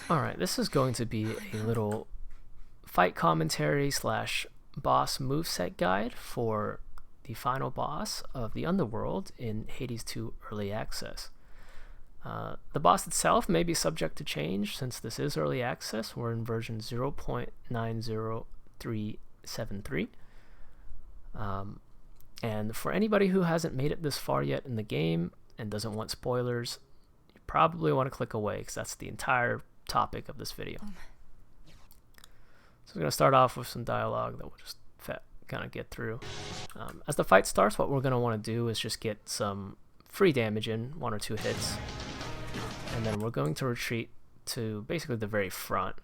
Alright, this is going to be a little fight commentary slash boss moveset guide for the final boss of the Underworld in Hades 2 Early Access. The boss itself may be subject to change since this is Early Access. We're in version 0.90373. And for anybody who hasn't made it this far yet in the game and doesn't want spoilers, you probably want to click away because that's the entire topic of this video. So we're going to start off with some dialogue that we'll just kind of get through. As the fight starts, what we're going to want to do is just get some free damage in, 1 or 2 hits, and then we're going to retreat to basically the very front.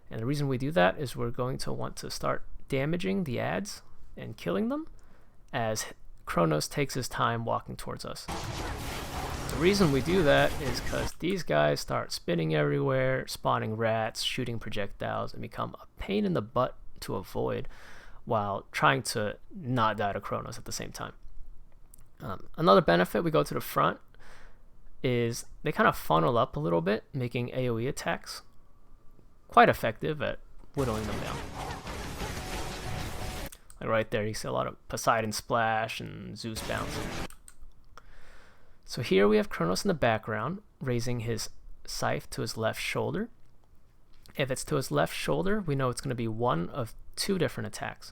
And the reason we do that is we're going to want to start damaging the ads and killing them as Chronos takes his time walking towards us. The reason we do that is because these guys start spinning everywhere, spawning rats, shooting projectiles, and become a pain in the butt to avoid while trying to not die to Chronos at the same time. Another benefit we go to the front is they kind of funnel up a little bit, making AoE attacks quite effective at whittling them down. Like right there, you see a lot of Poseidon Splash and Zeus Bounce. So here we have Chronos in the background, raising his scythe to his left shoulder. If it's to his left shoulder, we know it's going to be one of 2 different attacks.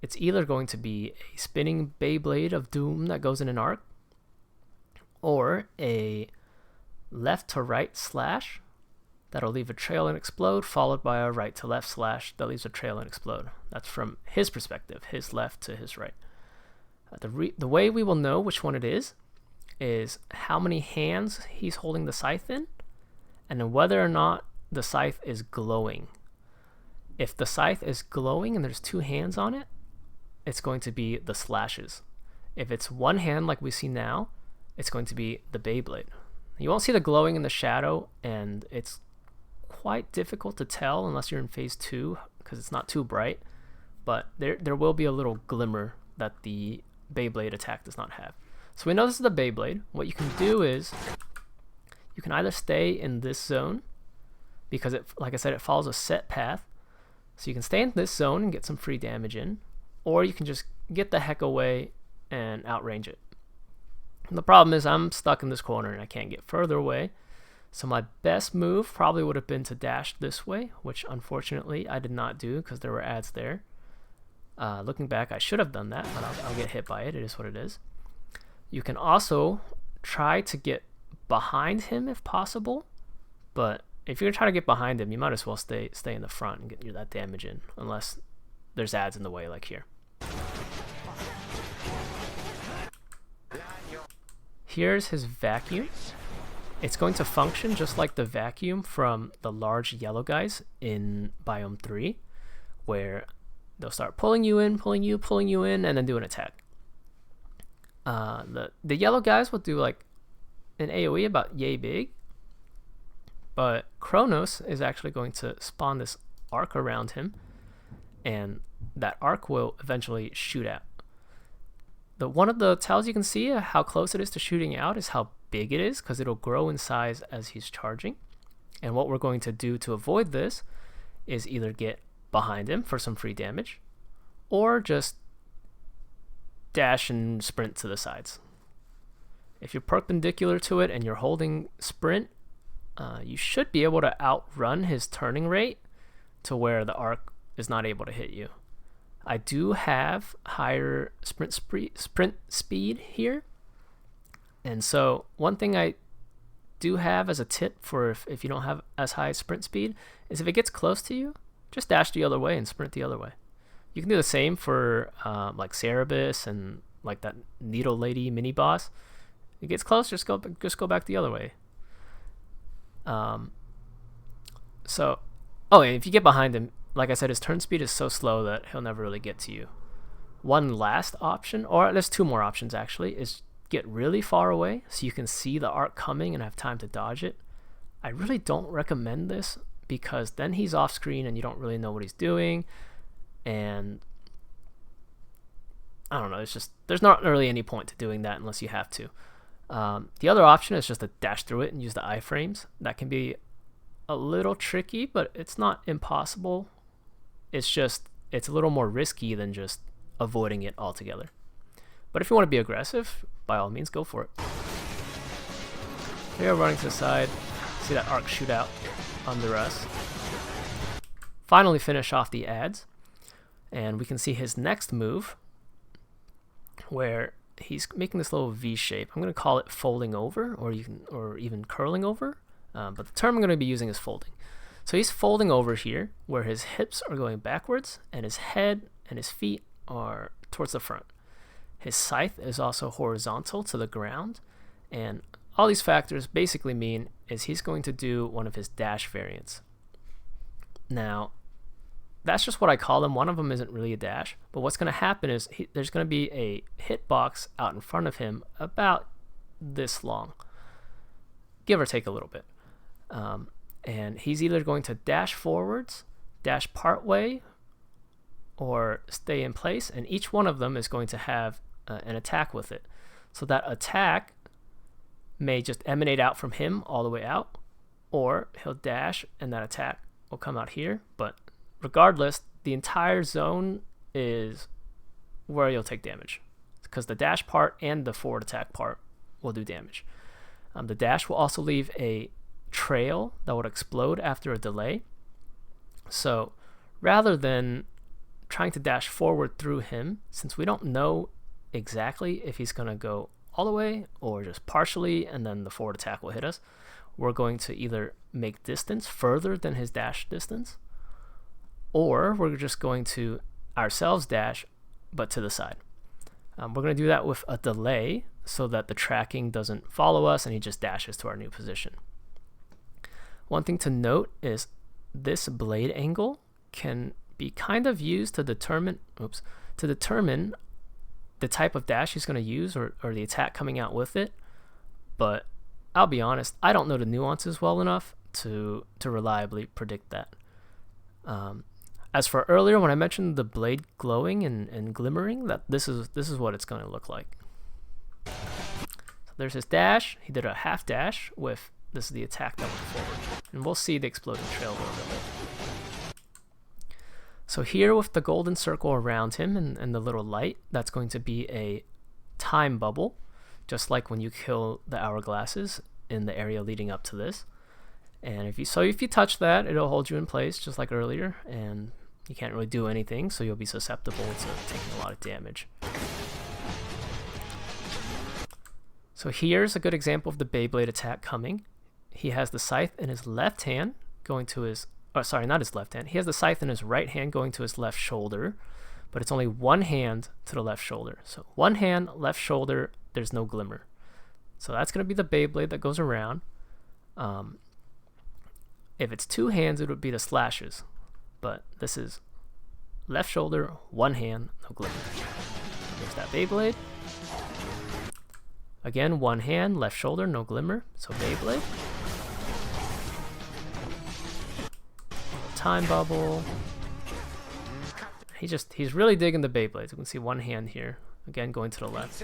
It's either going to be a spinning Beyblade of Doom that goes in an arc, or a left to right slash that'll leave a trail and explode, followed by a right to left slash that leaves a trail and explode. That's from his perspective, his left to his right. The way we will know which one it is how many hands he's holding the scythe in, and then whether or not the scythe is glowing. If the scythe is glowing and there's 2 hands on it, it's going to be the slashes. If it's 1 hand like we see now, it's going to be the Beyblade. You won't see the glowing in the shadow, and it's quite difficult to tell unless you're in phase 2 because it's not too bright, but there will be a little glimmer that the Beyblade attack does not have. So we know this is the Beyblade. What you can do is you can either stay in this zone because it, like I said, it follows a set path. So you can stay in this zone and get some free damage in, or you can just get the heck away and outrange it. And the problem is I'm stuck in this corner and I can't get further away. So my best move probably would have been to dash this way, which unfortunately I did not do because there were ads there. Looking back, I should have done that, but I'll get hit by it. It is what it is. You can also try to get behind him if possible, but if you're trying to get behind him, you might as well stay in the front and get that damage in, unless there's ads in the way like here. Here's his vacuum. It's going to function just like the vacuum from the large yellow guys in Biome 3, where they'll start pulling you in, pulling you in, and then do an attack. The yellow guys will do like an AoE about yay big, but Chronos is actually going to spawn this arc around him, and that arc will eventually shoot out. One of the tells you can see how close it is to shooting out is how big it is, because it'll grow in size as he's charging. And what we're going to do to avoid this is either get behind him for some free damage, or just dash and sprint to the sides. If you're perpendicular to it and you're holding sprint, you should be able to outrun his turning rate to where the arc is not able to hit you. I do have higher sprint speed here, and so one thing I do have as a tip for if you don't have as high sprint speed is if it gets close to you, just dash the other way and sprint the other way. You can do the same for like Cerebus and like that Needle Lady mini boss. It gets close, just go back the other way. And if you get behind him, like I said, his turn speed is so slow that he'll never really get to you. One last option, or there's 2 more options actually, is get really far away so you can see the arc coming and have time to dodge it. I really don't recommend this because then he's off screen and you don't really know what he's doing, and I don't know, it's just there's not really any point to doing that unless you have to. The other option is just to dash through it and use the iframes. That can be a little tricky, but it's not impossible. It's just, it's a little more risky than just avoiding it altogether. But if you want to be aggressive, by all means, go for it. Here, running to the side. See that arc shoot out under us. Finally finish off the ads. And we can see his next move, where he's making this little V shape. I'm going to call it folding over, or even curling over. But the term I'm going to be using is folding. So he's folding over here, where his hips are going backwards, and his head and his feet are towards the front. His scythe is also horizontal to the ground, and all these factors basically mean is he's going to do one of his dash variants. Now, that's just what I call them. One of them isn't really a dash, but what's going to happen is there's going to be a hitbox out in front of him about this long, give or take a little bit. And he's either going to dash forwards, dash part way, or stay in place, and each one of them is going to have an attack with it. So that attack may just emanate out from him all the way out, or he'll dash and that attack will come out here. But regardless, the entire zone is where you'll take damage, because the dash part and the forward attack part will do damage. The dash will also leave a trail that would explode after a delay. So rather than trying to dash forward through him, since we don't know exactly if he's going to go all the way or just partially and then the forward attack will hit us, we're going to either make distance further than his dash distance, or we're just going to ourselves dash but to the side. We're going to do that with a delay so that the tracking doesn't follow us and he just dashes to our new position. One thing to note is this blade angle can be kind of used to determine the type of dash he's going to use or the attack coming out with it. But I'll be honest, I don't know the nuances well enough to reliably predict that. As for earlier, when I mentioned the blade glowing and glimmering, that this is what it's going to look like. So there's his dash. He did a half dash with, this is the attack that went forward. And we'll see the exploding trail a little bit later. So here with the golden circle around him and the little light, that's going to be a time bubble, just like when you kill the hourglasses in the area leading up to this. And if you touch that, it'll hold you in place just like earlier, and you can't really do anything, so you'll be susceptible to taking a lot of damage. So here's a good example of the Beyblade attack coming. He has the scythe in his left hand going to his, not his left hand. He has the scythe in his right hand going to his left shoulder, but it's only one hand to the left shoulder. So one hand, left shoulder, there's no glimmer. So that's going to be the Beyblade that goes around. If it's two hands, it would be the slashes. But this is left shoulder, one hand, no glimmer. There's that Beyblade. Again, one hand, left shoulder, no glimmer. So Beyblade. Time bubble. He's really digging the Beyblades. You can see one hand here. Again, going to the left.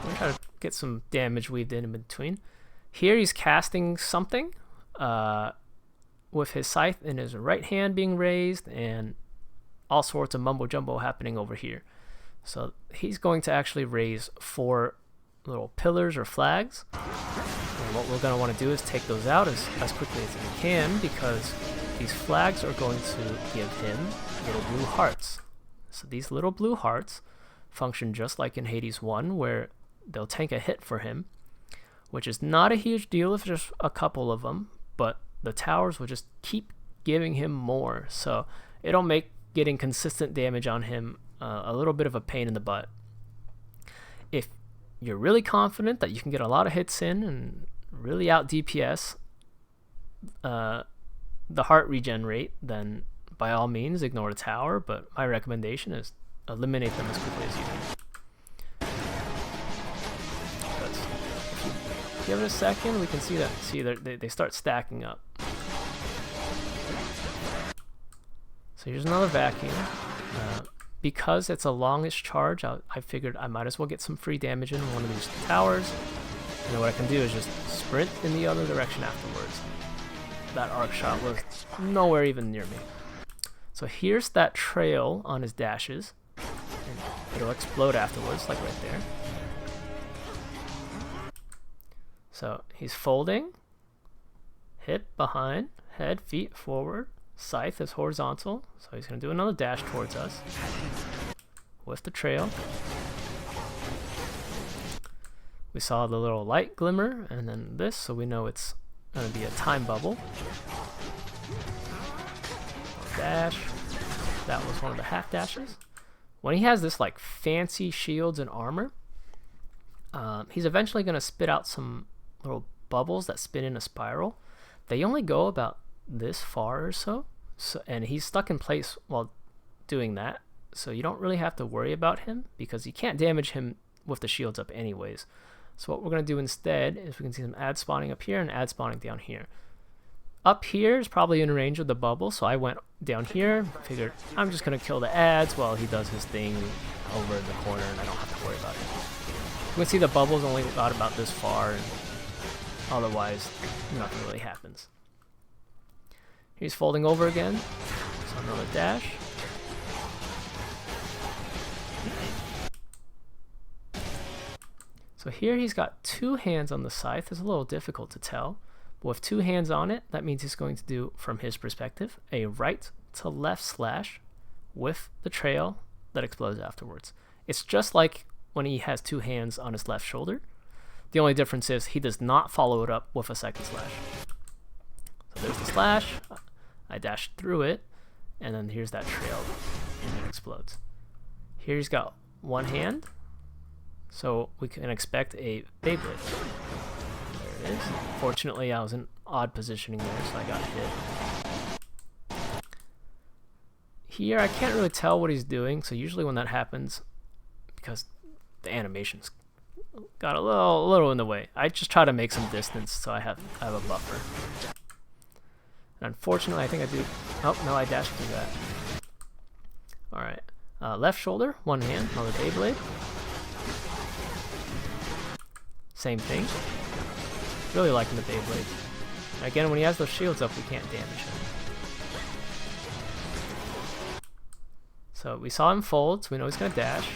I'm gonna try to get some damage weaved in between. Here he's casting something with his scythe in his right hand being raised and all sorts of mumbo jumbo happening over here. So he's going to actually raise 4 little pillars or flags. And what we're going to want to do is take those out as quickly as we can, because these flags are going to give him little blue hearts. So these little blue hearts function just like in Hades 1, where they'll tank a hit for him, which is not a huge deal if there's a couple of them, but the towers will just keep giving him more. So it'll make getting consistent damage on him a little bit of a pain in the butt. If you're really confident that you can get a lot of hits in and really out DPS the heart regen rate, then by all means ignore the tower, but my recommendation is eliminate them as quickly as you can. Because if you give it a second, we can see that they start stacking up. So here's another vacuum. Because it's a longish charge, I figured I might as well get some free damage in one of these towers. And then what I can do is just sprint in the other direction afterwards. That arc shot was nowhere even near me. So here's that trail on his dashes. And it'll explode afterwards, like right there. So he's folding, hip behind, head, feet forward, scythe is horizontal, so he's going to do another dash towards us with the trail. We saw the little light glimmer, and then this, so we know it's going to be a time bubble. Dash. That was one of the half dashes. When he has this like fancy shields and armor, he's eventually going to spit out some little bubbles that spin in a spiral. They only go about this far or so, and he's stuck in place while doing that, so you don't really have to worry about him because you can't damage him with the shields up anyways. So what we're going to do instead is we can see some ad spawning up here and ad spawning down here. Up here is probably in range of the bubble, so I went down here, figured I'm just going to kill the ads while he does his thing over in the corner and I don't have to worry about it. You can see the bubbles only got about this far, and otherwise nothing really happens. He's folding over again, so another dash. So here he's got two hands on the scythe. It's a little difficult to tell. But with two hands on it, that means he's going to do, from his perspective, a right to left slash with the trail that explodes afterwards. It's just like when he has two hands on his left shoulder. The only difference is he does not follow it up with a second slash. So there's the slash, I dash through it, and then here's that trail, and it explodes. Here he's got one hand, so we can expect a Beyblade. There it is. Fortunately, I was in odd positioning there, so I got hit. Here, I can't really tell what he's doing, so usually when that happens, because the animation's got a little in the way, I just try to make some distance so I have a buffer. And unfortunately, I think I do. Oh no, I dashed through that. All right, left shoulder, one hand, another Beyblade. Same thing. Really liking the Beyblade. Again, when he has those shields up, we can't damage him. So we saw him fold, so we know he's gonna dash.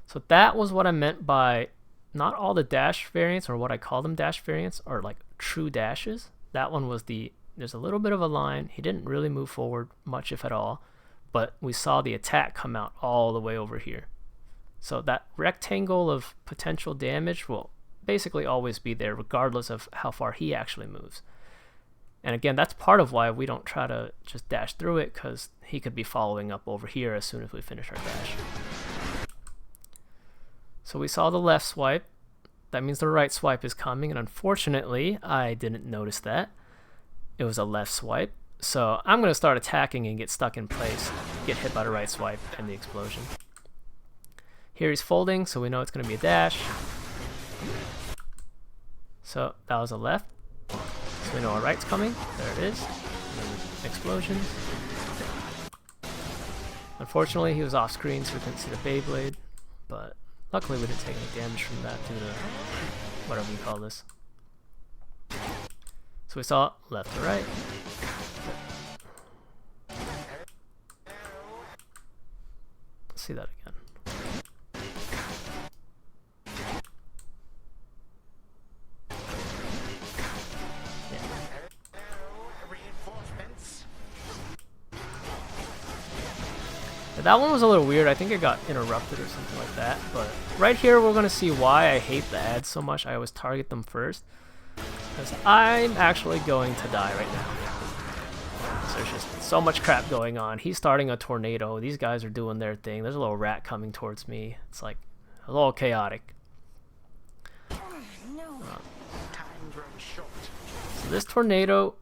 So that was what I meant by not all the dash variants, or what I call them dash variants, are like true dashes. That one was there's a little bit of a line. He didn't really move forward much, if at all, but we saw the attack come out all the way over here. So that rectangle of potential damage will basically always be there, regardless of how far he actually moves. And again, that's part of why we don't try to just dash through it, because he could be following up over here as soon as we finish our dash. So we saw the left swipe. That means the right swipe is coming, and unfortunately, I didn't notice that. It was a left swipe. So I'm going to start attacking and get stuck in place, get hit by the right swipe and the explosion. Here he's folding, so we know it's going to be a dash. So that was a left. So we know our right's coming. There it is. And then the explosion. Unfortunately, he was off screen, so we couldn't see the Beyblade. But luckily, we didn't take any damage from that due to whatever you call this. So we saw left to right. Let's see that again. That one was a little weird. I think it got interrupted or something like that. But right here, we're going to see why I hate the ads so much. I always target them first, because I'm actually going to die right now. So there's just so much crap going on. He's starting a tornado. These guys are doing their thing. There's a little rat coming towards me. It's like a little chaotic. So this tornado,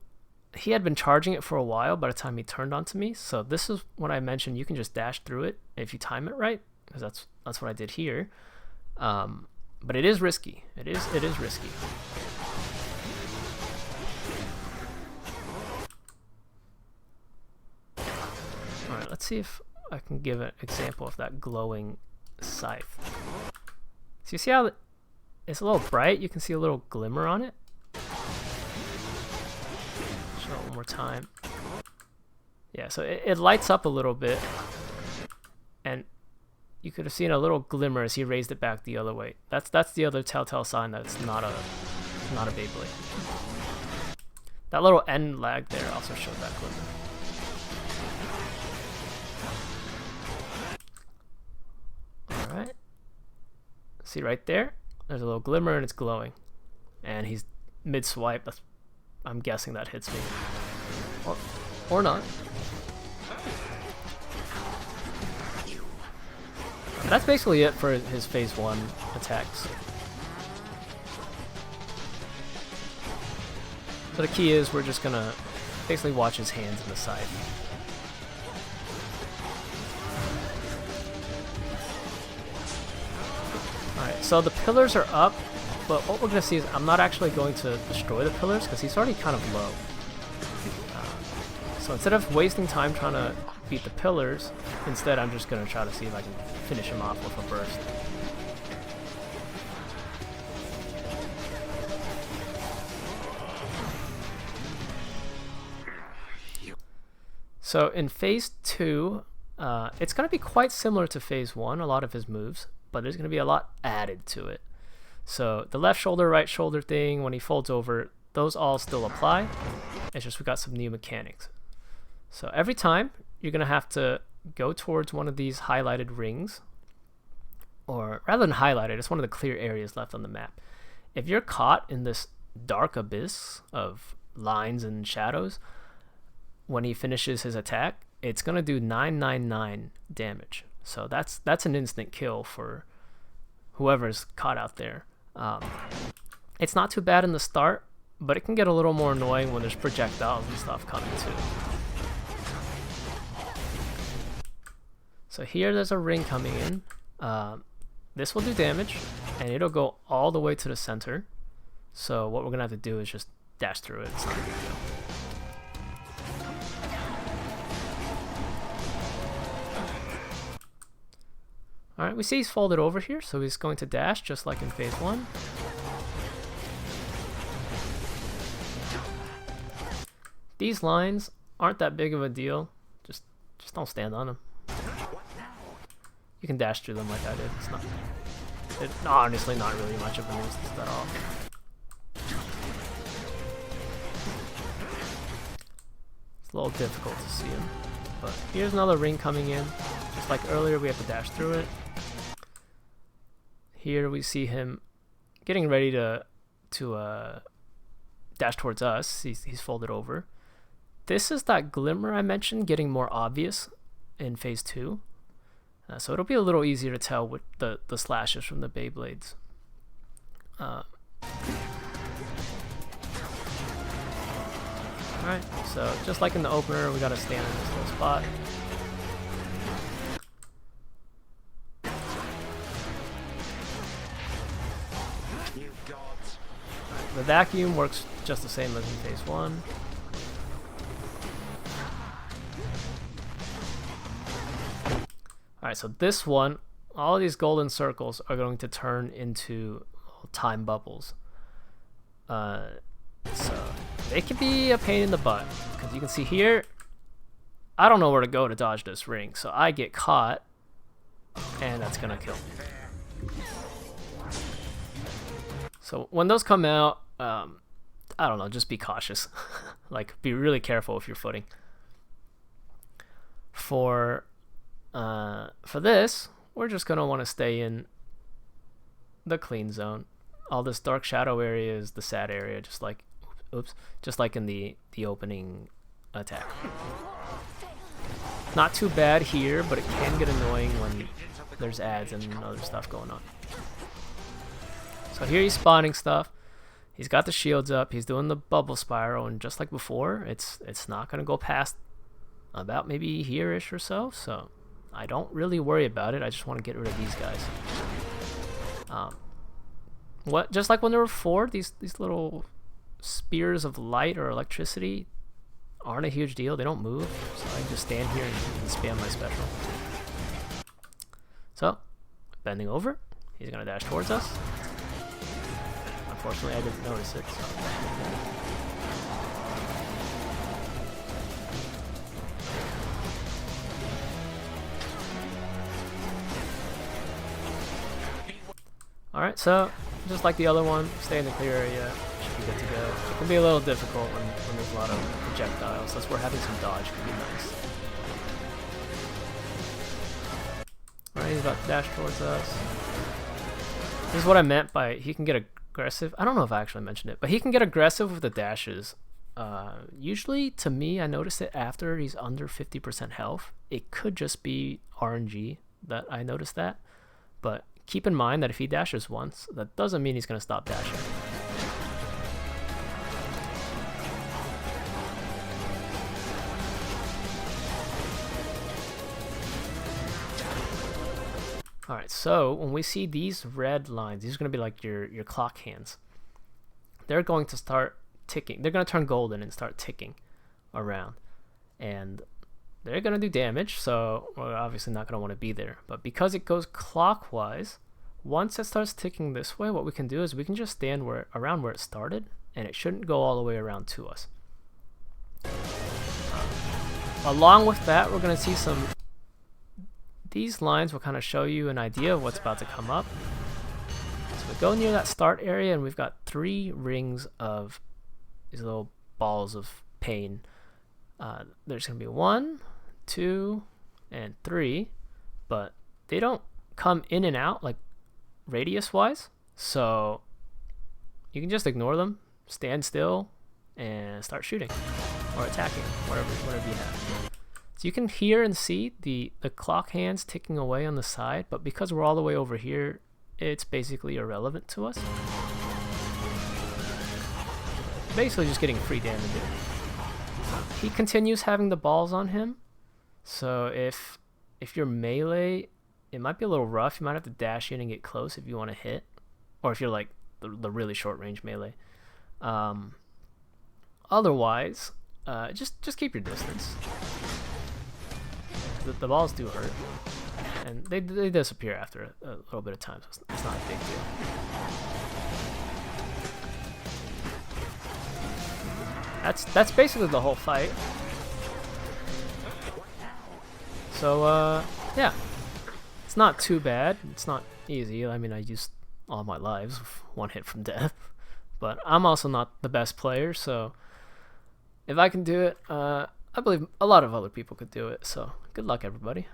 he had been charging it for a while by the time he turned onto me. So this is when I mentioned you can just dash through it if you time it right, because that's what I did here. But it is risky. It is risky. All right, let's see if I can give an example of that glowing scythe. So you see how it's a little bright. You can see a little glimmer on it. Show it one more time. Yeah, so it lights up a little bit, and you could have seen a little glimmer as he raised it back the other way. That's the other telltale sign that it's not a Beyblade. That little end lag there also showed that glimmer. Alright. See right there? There's a little glimmer and it's glowing. And he's mid-swipe. I'm guessing that hits me. Or not. That's basically it for his phase 1 attacks. So the key is we're just gonna basically watch his hands in the side. Alright, so the pillars are up, but what we're gonna see is I'm not actually going to destroy the pillars because he's already kind of low. So instead of wasting time trying to beat the pillars, instead I'm just gonna try to see if I can finish him off with a burst. So in phase 2, it's going to be quite similar to phase 1, a lot of his moves, but there's going to be a lot added to it. So the left shoulder, right shoulder thing, when he folds over, those all still apply. It's just we got some new mechanics. So every time, you're going to have to go towards one of these highlighted rings, or rather than highlighted, it's one of the clear areas left on the map. If you're caught in this dark abyss of lines and shadows, when he finishes his attack, it's going to do 999 damage. So that's an instant kill for whoever's caught out there. It's not too bad in the start, but it can get a little more annoying when there's projectiles and stuff coming too. So here there's a ring coming in. This will do damage, and it'll go all the way to the center. So what we're going to have to do is just dash through it. It's not a big deal. Alright, we see he's folded over here, so he's going to dash just like in phase 1. These lines aren't that big of a deal. Just don't stand on them. You can dash through them like I did. It's honestly not really much of a nuisance at all. It's a little difficult to see him. But here's another ring coming in. Just like earlier, we have to dash through it. Here we see him getting ready to dash towards us. He's folded over. This is that glimmer I mentioned getting more obvious in phase 2. So it'll be a little easier to tell with the slashes from the Beyblades. Alright, so just like in the opener, we gotta stand in this little spot. The vacuum works just the same as in phase 1. Alright, so this one, all of these golden circles are going to turn into time bubbles. So they can be a pain in the butt, because you can see here, I don't know where to go to dodge this ring, so I get caught, and that's gonna kill me. So when those come out, I don't know, just be cautious. Like, be really careful with your footing. For this, we're just gonna want to stay in the clean zone. All this dark shadow area is the sad area, just like in the opening attack. Not too bad here, but it can get annoying when there's ads and other stuff going on. So here he's spawning stuff. He's got the shields up. He's doing the bubble spiral, and just like before, it's not gonna go past about maybe here-ish or so. So I don't really worry about it. I just want to get rid of these guys. Just like when there were 4, these little spears of light or electricity aren't a huge deal. They don't move, so I can just stand here and spam my special. So, bending over, he's gonna dash towards us. Unfortunately, I didn't notice it. So. Alright, so just like the other one, stay in the clear area, should be good to go. It can be a little difficult when there's a lot of projectiles, that's where having some dodge can be nice. Alright, he's about to dash towards us. This is what I meant by he can get aggressive. I don't know if I actually mentioned it, but he can get aggressive with the dashes. Usually, to me, I noticed it after he's under 50% health. It could just be RNG that I noticed that, but keep in mind that if he dashes once, that doesn't mean he's going to stop dashing. Alright, so when we see these red lines, these are going to be like your clock hands. They're going to start ticking. They're going to turn golden and start ticking around. And they're going to do damage, so we're obviously not going to want to be there. But because it goes clockwise, once it starts ticking this way, what we can do is we can just stand around where it started, and it shouldn't go all the way around to us. Along with that, we're going to see some... These lines will kind of show you an idea of what's about to come up. So we go near that start area, and we've got 3 rings of these little balls of pain. There's going to be 1, 2, and 3, but they don't come in and out like radius-wise, so you can just ignore them, stand still, and start shooting or attacking, whatever you have. So you can hear and see the clock hands ticking away on the side, but because we're all the way over here, it's basically irrelevant to us. Basically just getting free damage in. He continues having the balls on him, so if you're melee, it might be a little rough. You might have to dash in and get close if you want to hit, or if you're like the really short range melee. Otherwise, just keep your distance. The balls do hurt, and they disappear after a little bit of time, so it's not a big deal. That's basically the whole fight. So yeah, it's not too bad. It's not easy. I mean, I used all my lives with 1 hit from death, but I'm also not the best player, so if I can do it, I believe a lot of other people could do it, so good luck, everybody.